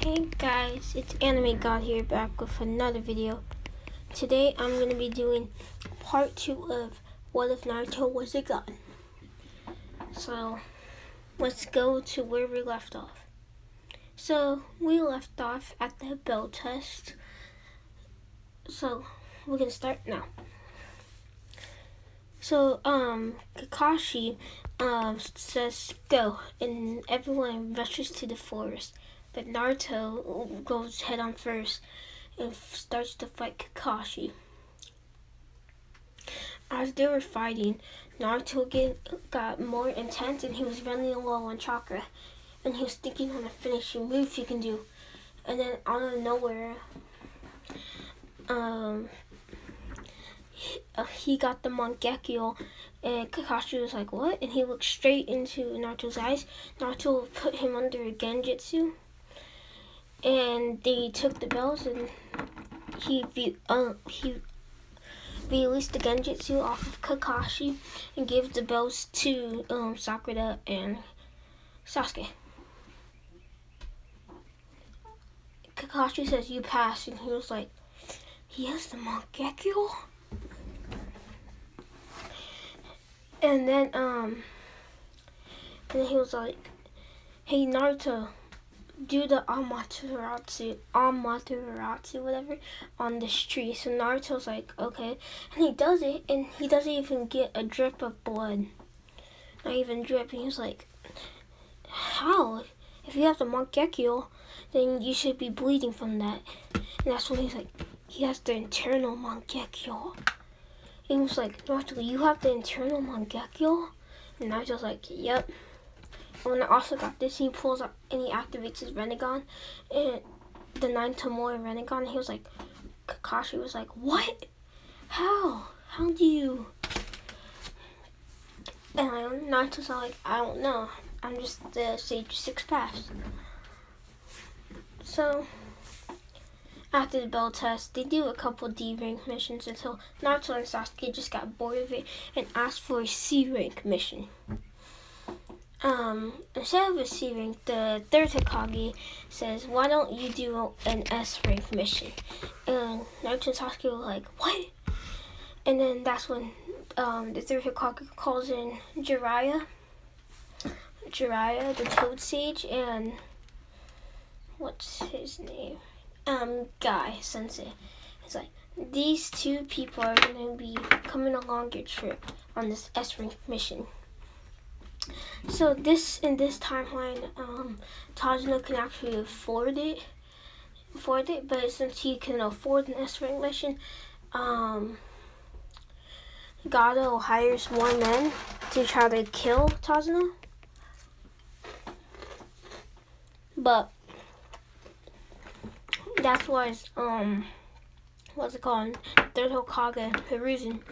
Hey guys, it's Anime God here, back with another video. Today I'm going to be doing part 2 of What If Naruto Was a God. So let's go to where we left off. So we left off at the bell test. So we're going to start now. So Kakashi says go, and everyone rushes to the forest. But Naruto goes head on first and starts to fight Kakashi. As they were fighting, Naruto got more intense and he was running low on chakra. And he was thinking on a finishing move he can do. And then out of nowhere, he got the Mangekyo, and Kakashi was like, what? And he looked straight into Naruto's eyes. Naruto put him under a Genjutsu. And they took the bells, and he released the Genjutsu off of Kakashi and gave the bells to Sakura and Sasuke. Kakashi says, you passed, and he was like, he has the Mangekyo? And then he was like, hey Naruto, do the Amaterasu, whatever, on this tree. So Naruto's like, okay. And he does it, and he doesn't even get a drip of blood. Not even drip. And he's like, how? If you have the Mangekyo, then you should be bleeding from that. And that's when he's like, he has the internal Mangekyo. And he was like, Naruto, you have the internal Mangekyo? And Naruto's like, yep. And when I also got this, he pulls up and he activates his Rinnegan, and the 9 Tomoe Rinnegan. And he was like, Kakashi was like, what? How? How do you? And Naruto's like, I don't know. I'm just the Sage 6 Paths. So after the bell test, they do a couple D rank missions until Naruto and Sasuke just got bored of it and asked for a C rank mission. Instead of a C rank, the third Hokage says, why don't you do an S rank mission? And Naruto and Sasuke were like, what? And then that's when the third Hokage calls in Jiraiya, the Toad Sage, and what's his name? Guy Sensei. It's like, these two people are going to be coming along your trip on this S rank mission. So in this timeline, Tajino can actually afford it, but since he can afford an S rank mission, Gado hires more men to try to kill Tajino. But that's why what's it called? Third Hokage, Hiruzen,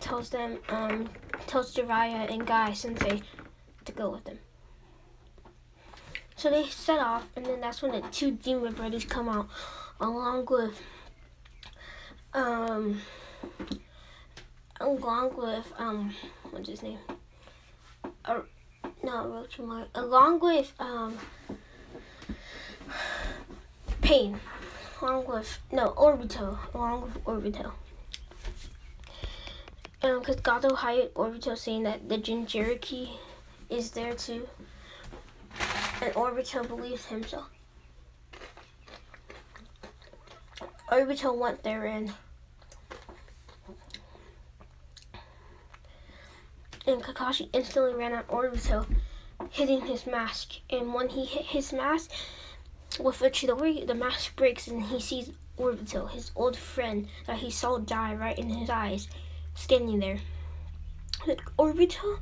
tells Jiraiya and Guy Sensei to go with them. So they set off, and then that's when the two demon brothers come out, along with what's his name? Orochimaru. Along with Pain. Obito. Along with Obito. Because Gado hired Obito, saying that the Jinchuriki is there too. And Obito believes him, so Obito went there, and Kakashi instantly ran at Obito, hitting his mask. And when he hit his mask with a Chidori, the mask breaks, and he sees Obito, his old friend that he saw die right in his eyes, standing there. Like, Obito?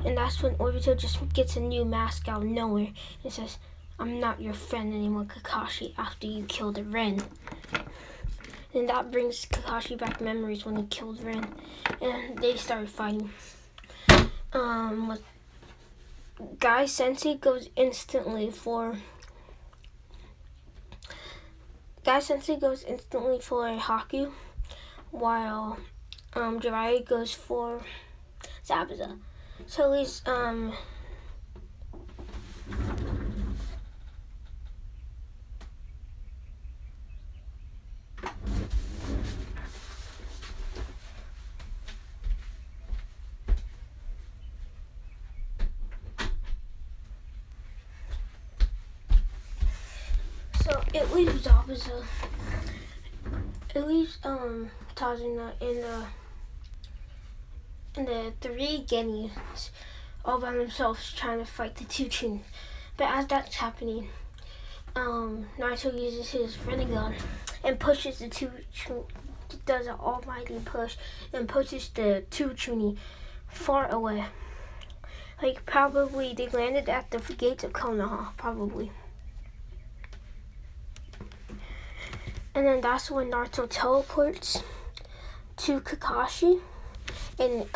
And that's when Obito just gets a new mask out of nowhere and says, I'm not your friend anymore, Kakashi, after you killed Ren. And that brings Kakashi back memories when he killed Ren. And they started fighting. Guy Sensei goes instantly for Haku, while Jiraiya goes for Zabuza. So at least, it leaves Zabuza. It leaves Tajina and the three Genis all by themselves trying to fight the two Chunin. But as that's happening, Naruto uses his Rinnegan and pushes the two Chunin, does an almighty push and pushes the two Chunin far away. Like probably they landed at the gates of Konoha, probably. And then that's when Naruto teleports to Kakashi and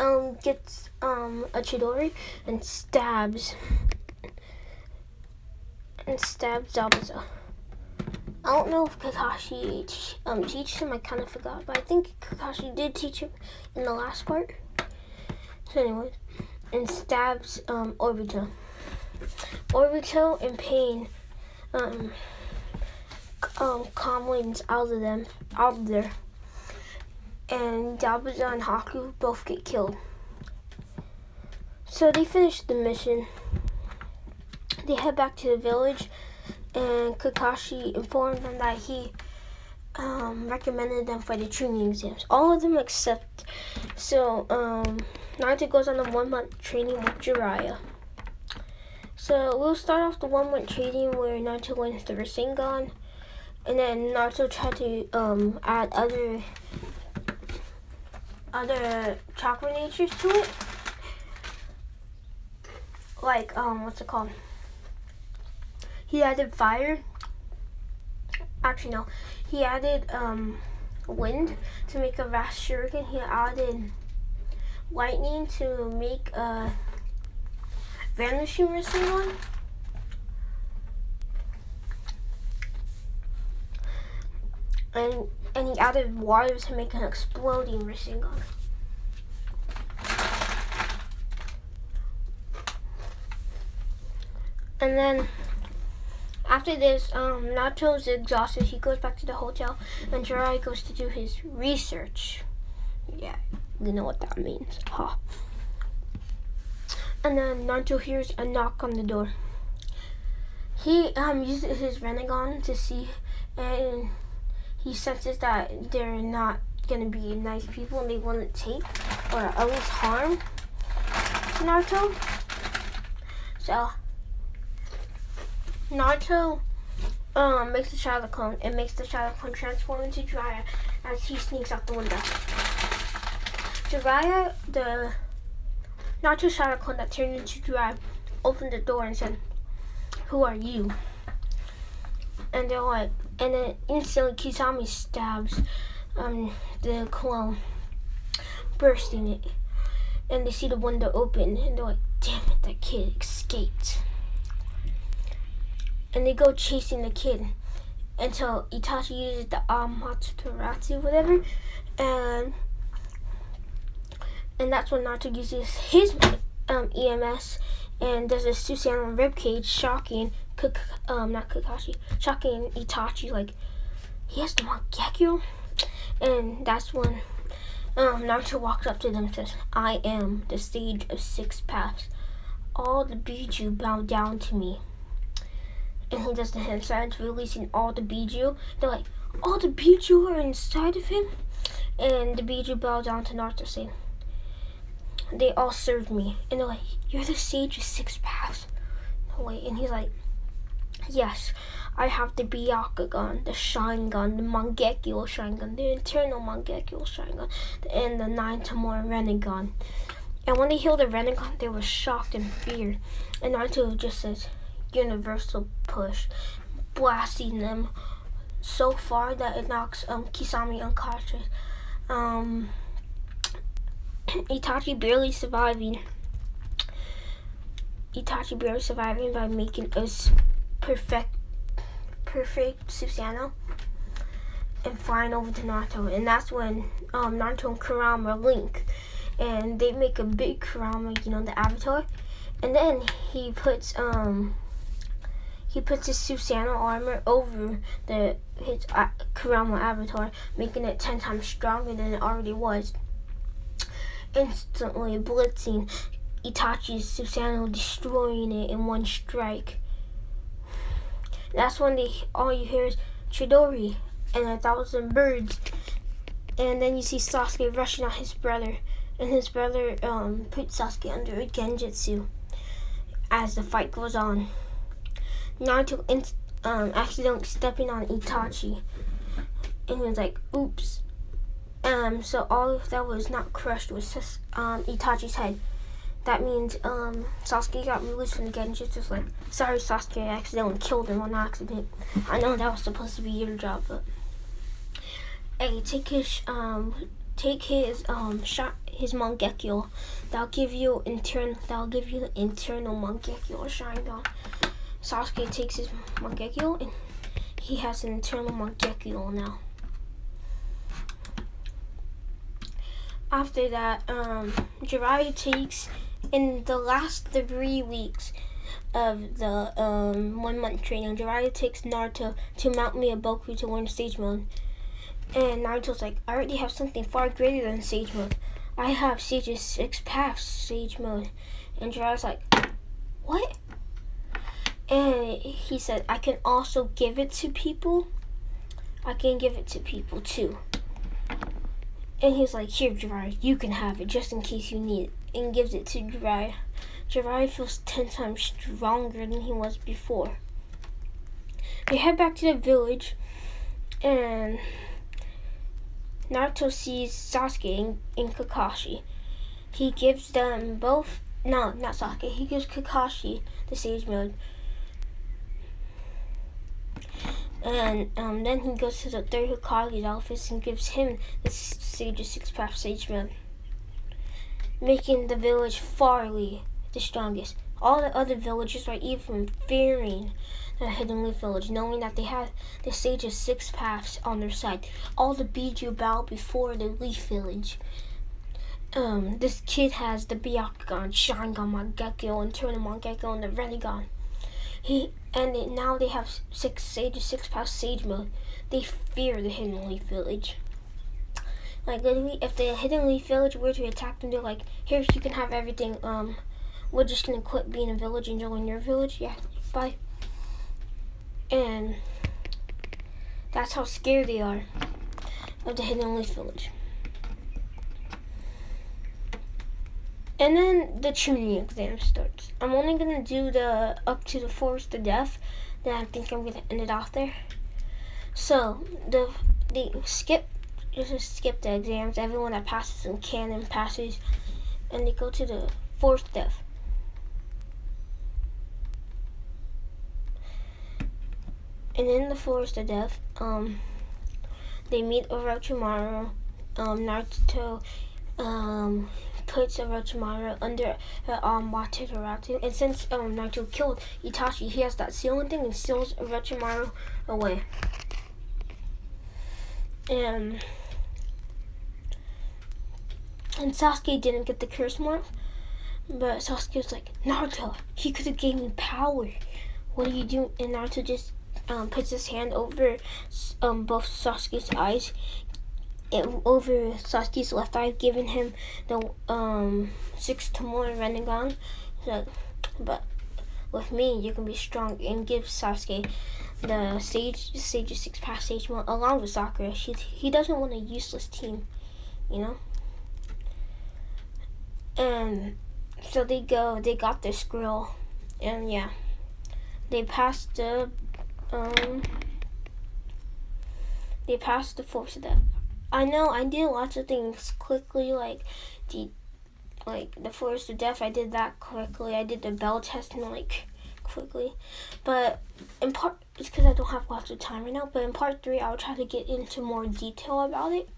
gets a Chidori and stabs Zabuza. I don't know if Kakashi teaches him. I kind of forgot, but I think Kakashi did teach him in the last part. So anyways, and stabs Obito. Obito in pain comlings out of there, and Zabuza and Haku both get killed. So they finish the mission. They head back to the village, and Kakashi informed them that he recommended them for the training exams. All of them except. So Naruto goes on a 1-month training with Jiraiya. So we'll start off the 1-month training where Naruto learns the Rasengan, and then Naruto tried to add other chakra natures to it. Like what's it called? He added fire. Actually no, he added wind to make a vast shuriken. He added lightning to make a vanishing Rasengan. And he added water to make an exploding Rasengan. And then after this, Naruto's exhausted. He goes back to the hotel, and Jiraiya goes to do his research. Yeah, you know what that means, huh? And then Naruto hears a knock on the door. He uses his Rinnegan to see, and he senses that they're not gonna be nice people, and they want to take or at least harm Naruto. So Naruto makes the shadow clone and makes the shadow clone transform into Jiraiya as he sneaks out the window. Jiraiya, the Naruto shadow clone that turned into Jiraiya, opened the door and said, "Who are you?" And they're like, and then instantly Kisame stabs the clone, bursting it. And they see the window open, and they're like, "Damn it, that kid escaped." And they go chasing the kid until Itachi uses the Amaterasu, whatever, and that's when Naruto uses his EMS and does a Susanoo ribcage, shocking shocking Itachi, like he has the Mangekyo. And that's when Naruto walks up to them and says, "I am the sage of 6 paths. All the Biju bow down to me." And he does the hand signs, releasing all the Biju. They're like, "All the Biju are inside of him?" And the Biju bow down to Naruto, saying, "They all served me." And they're like, "You're the sage of 6 paths." No way. And he's like, "Yes, I have the Byakugan, the Sharingan, the Mangekyo Sharingan, the Eternal Mangekyo Sharingan, and the 9 Tamura Rinnegan." And when they hear the Rinnegan, they were shocked and feared. And Naruto just says, "Universal push," blasting them so far that it knocks Kisame unconscious. Itachi barely surviving by making a perfect Susanoo and flying over to Naruto. And that's when Naruto and Kurama link, and they make a big Kurama, the Avatar. And then he puts his Susanoo armor over his Kurama Avatar, making it 10 times stronger than it already was. Instantly blitzing Itachi's Susanoo, destroying it in one strike. That's when all you hear is Chidori and 1,000 birds. And then you see Sasuke rushing at his brother, and his brother puts Sasuke under a genjutsu as the fight goes on. Naruto accidentally stepping on Itachi, and he was like, oops. So all that was not crushed was just Itachi's head. That means Sasuke got released from the genjutsu. Just like, sorry Sasuke, I accidentally killed him on accident. I know that was supposed to be your job, but hey, take his Mangekyo. That'll give you the internal Mangekyo Sharingan. Sasuke takes his Mangekyo and he has an internal Mangekyo now. After that, Jiraiya takes, in the last 3 weeks of the 1 month training, Jiraiya takes Naruto to Mount Miyaboku to learn Sage Mode. And Naruto's like, I already have something far greater than Sage Mode. I have Sage's 6 paths Sage Mode. And Jiraiya's like, what? And he said, I can also give it to people. I can give it to people too. And he's like, here Jiraiya, you can have it just in case you need it. And gives it to Jiraiya. Jiraiya feels 10 times stronger than he was before. They head back to the village, and Naruto sees Sasuke and Kakashi. He gives them both, no, not Sasuke, he gives Kakashi the Sage Mode. And then he goes to the third Hokage's office and gives him the Sage's 6 path Sage Mode, making the village farly the strongest. All the other villagers are even fearing the Hidden Leaf Village, knowing that they have the Sage's 6 paths on their side. All the Biju bow before the Leaf Village. This kid has the Byakugan, Sharingan, Mangekyo, Internal Mangekyo, and the Rinnegan. Now they have Sage's 6 path Sage Mode. They fear the Hidden Leaf Village. Like literally, if the Hidden Leaf Village were to attack them, they're like, here, you can have everything. We're just gonna quit being a village and join your village. Yeah, bye. And that's how scared they are of the Hidden Leaf Village. And then the Chunin exam starts. I'm only gonna do the up to the Forest of Death. Then I think I'm gonna end it off there. So they skip the exams. Everyone that passes in canon passes, and they go to the Forest of Death. And in the Forest of Death, they meet Orochimaru. Naruto puts Orochimaru under Amaterasu, and since Naruto killed Itachi, he has that sealing thing and seals Orochimaru away. And Sasuke didn't get the curse mark, but Sasuke was like, Naruto, he could have gave me power. What are you doing? And Naruto just puts his hand over both Sasuke's eyes, and over Sasuke's left eye, giving him the 6 Tomoe Rinnegan. So, but with me, you can be strong, and give Sasuke the Sage's 6 path Sage Mode along with Sakura. He doesn't want a useless team, you know. And so they got their scroll, and yeah, they passed the Force of Death. I know I did lots of things quickly, like the Forest of Death. I did that quickly. I did the bell test quickly, but in part it's because I don't have lots of time right now. But in part 3, I'll try to get into more detail about it.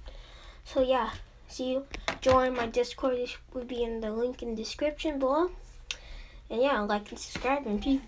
So yeah, see you. Join my Discord. This will be in the link in the description below. And yeah, like and subscribe and peace.